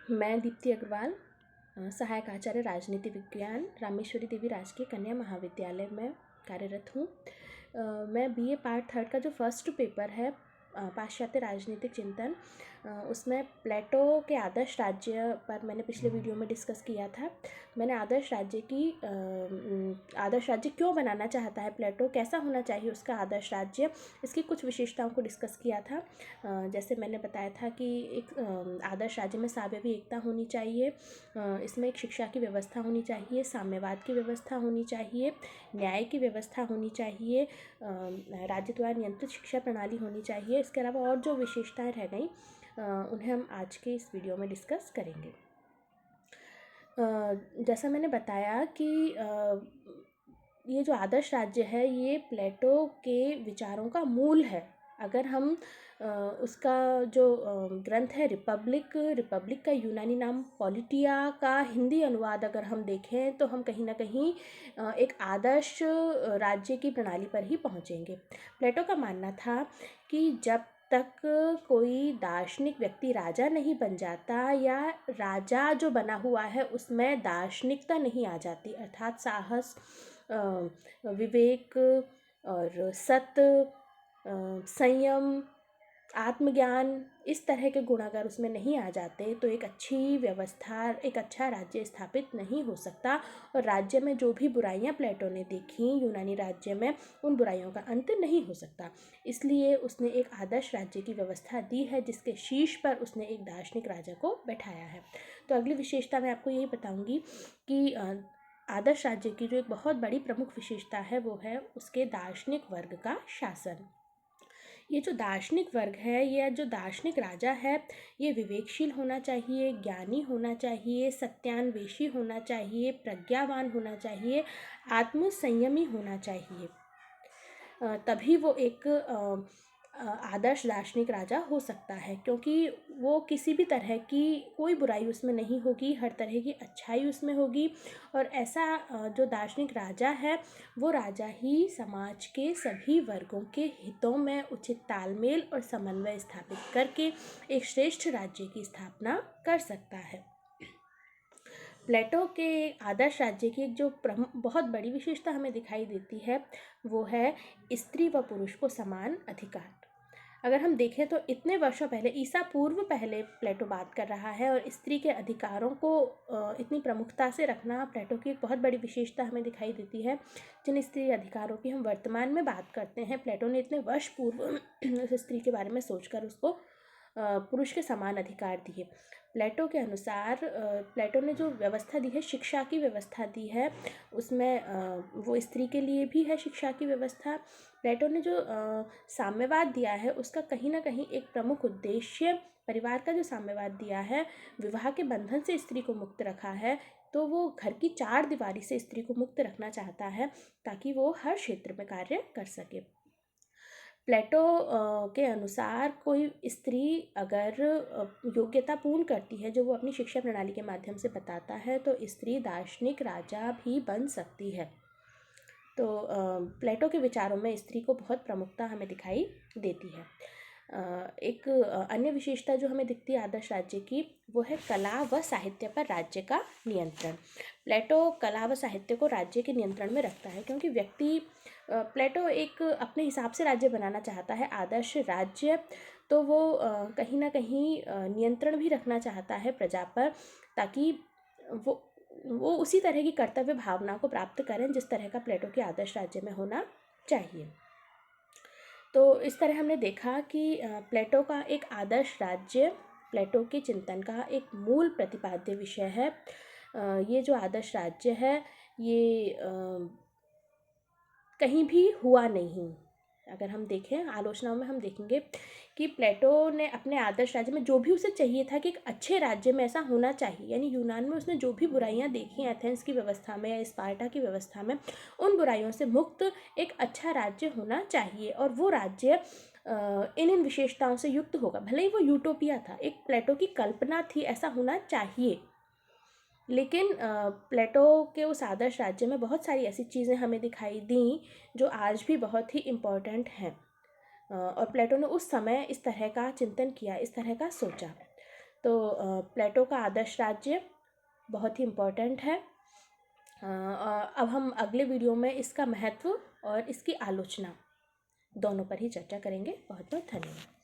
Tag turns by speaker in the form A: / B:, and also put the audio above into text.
A: मैं दीप्ति अग्रवाल सहायक आचार्य राजनीति विज्ञान रामेश्वरी देवी राजकीय कन्या महाविद्यालय में कार्यरत हूँ। मैं बीए पार्ट थर्ड का जो फर्स्ट पेपर है पाश्चात्य राजनीतिक चिंतन, उसमें प्लेटो के आदर्श राज्य पर मैंने पिछले वीडियो में डिस्कस किया था। मैंने आदर्श राज्य क्यों बनाना चाहता है प्लेटो, कैसा होना चाहिए उसका आदर्श राज्य, इसकी कुछ विशेषताओं को डिस्कस किया था। जैसे मैंने बताया था कि एक आदर्श राज्य में साम्यवी एकता होनी चाहिए, इसमें एक शिक्षा की व्यवस्था होनी चाहिए, साम्यवाद की व्यवस्था होनी चाहिए, न्याय की व्यवस्था होनी चाहिए, राज्य द्वारा नियंत्रित शिक्षा प्रणाली होनी चाहिए। इसके अलावा और जो विशेषताएं रह गई उन्हें हम आज के इस वीडियो में डिस्कस करेंगे। जैसा मैंने बताया कि ये जो आदर्श राज्य है ये प्लेटो के विचारों का मूल है। अगर हम उसका जो ग्रंथ है रिपब्लिक का यूनानी नाम पॉलिटिया का हिंदी अनुवाद अगर हम देखें तो हम कहीं ना कहीं एक आदर्श राज्य की प्रणाली पर ही पहुंचेंगे। प्लेटो का मानना था कि जब तक कोई दार्शनिक व्यक्ति राजा नहीं बन जाता या राजा जो बना हुआ है उसमें दार्शनिकता नहीं आ जाती, अर्थात साहस, विवेक और सत्य, संयम, आत्मज्ञान, इस तरह के गुण अगर उसमें नहीं आ जाते तो एक अच्छी व्यवस्था, एक अच्छा राज्य स्थापित नहीं हो सकता। और राज्य में जो भी बुराइयां प्लेटो ने देखी यूनानी राज्य में, उन बुराइयों का अंत नहीं हो सकता। इसलिए उसने एक आदर्श राज्य की व्यवस्था दी है जिसके शीर्ष पर उसने एक दार्शनिक राजा को बैठाया है। तो अगली विशेषता मैं आपको यही बताऊंगी कि आदर्श राज्य की जो एक बहुत बड़ी प्रमुख विशेषता है वो है उसके दार्शनिक वर्ग का शासन। ये जो दार्शनिक वर्ग है, ये जो दार्शनिक राजा है, ये विवेकशील होना चाहिए, ज्ञानी होना चाहिए, सत्यान्वेषी होना चाहिए, प्रज्ञावान होना चाहिए, आत्मसंयमी होना चाहिए। तभी वो एक आदर्श दार्शनिक राजा हो सकता है, क्योंकि वो किसी भी तरह की कोई बुराई उसमें नहीं होगी, हर तरह की अच्छाई उसमें होगी। और ऐसा जो दार्शनिक राजा है वो राजा ही समाज के सभी वर्गों के हितों में उचित तालमेल और समन्वय स्थापित करके एक श्रेष्ठ राज्य की स्थापना कर सकता है। प्लेटो के आदर्श राज्य की एक जो बहुत बड़ी विशेषता हमें दिखाई देती है वो है स्त्री व पुरुष को समान अधिकार। अगर हम देखें तो इतने वर्षों पहले, ईसा पूर्व पहले प्लेटो बात कर रहा है, और स्त्री के अधिकारों को इतनी प्रमुखता से रखना प्लेटो की एक बहुत बड़ी विशेषता हमें दिखाई देती है। जिन स्त्री अधिकारों की हम वर्तमान में बात करते हैं, प्लेटो ने इतने वर्ष पूर्व उस स्त्री के बारे में सोचकर उसको पुरुष के समान अधिकार दिए। प्लेटो के अनुसार प्लेटो ने जो व्यवस्था दी है, शिक्षा की व्यवस्था दी है, उसमें वो स्त्री के लिए भी है शिक्षा की व्यवस्था। प्लेटो ने जो साम्यवाद दिया है उसका कहीं ना कहीं एक प्रमुख उद्देश्य, परिवार का जो साम्यवाद दिया है, विवाह के बंधन से स्त्री को मुक्त रखा है, तो वो घर की चार दीवारी से स्त्री को मुक्त रखना चाहता है ताकि वो हर क्षेत्र में कार्य कर सके। प्लेटो के अनुसार कोई स्त्री अगर योग्यता पूर्ण करती है, जो वो अपनी शिक्षा प्रणाली के माध्यम से बताता है, तो स्त्री दार्शनिक राजा भी बन सकती है। तो प्लेटो के विचारों में स्त्री को बहुत प्रमुखता हमें दिखाई देती है। एक अन्य विशेषता जो हमें दिखती है आदर्श राज्य की, वो है कला व साहित्य पर राज्य का नियंत्रण। प्लेटो कला व साहित्य को राज्य के नियंत्रण में रखता है, क्योंकि प्लेटो एक अपने हिसाब से राज्य बनाना चाहता है आदर्श राज्य, तो वो कहीं ना कहीं नियंत्रण भी रखना चाहता है प्रजा पर, ताकि वो उसी तरह की कर्तव्य भावना को प्राप्त करें जिस तरह का प्लेटो के आदर्श राज्य में होना चाहिए। तो इस तरह हमने देखा कि प्लेटो का एक आदर्श राज्य प्लेटो के चिंतन का एक मूल प्रतिपाद्य विषय है। ये जो आदर्श राज्य है ये कहीं भी हुआ नहीं। अगर हम देखें आलोचनाओं में हम देखेंगे कि प्लेटो ने अपने आदर्श राज्य में जो भी उसे चाहिए था कि एक अच्छे राज्य में ऐसा होना चाहिए, यानी यूनान में उसने जो भी बुराइयां देखी एथेंस की व्यवस्था में या स्पार्टा की व्यवस्था में, उन बुराइयों से मुक्त एक अच्छा राज्य होना चाहिए, और वो राज्य इन विशेषताओं से युक्त होगा। भले ही वो यूटोपिया था, एक प्लेटो की कल्पना थी, ऐसा होना चाहिए, लेकिन प्लेटो के उस आदर्श राज्य में बहुत सारी ऐसी चीज़ें हमें दिखाई दी जो आज भी बहुत ही इम्पोर्टेंट हैं, और प्लेटो ने उस समय इस तरह का चिंतन किया, इस तरह का सोचा। तो प्लेटो का आदर्श राज्य बहुत ही इम्पोर्टेंट है। अब हम अगले वीडियो में इसका महत्व और इसकी आलोचना दोनों पर ही चर्चा करेंगे। बहुत बहुत धन्यवाद।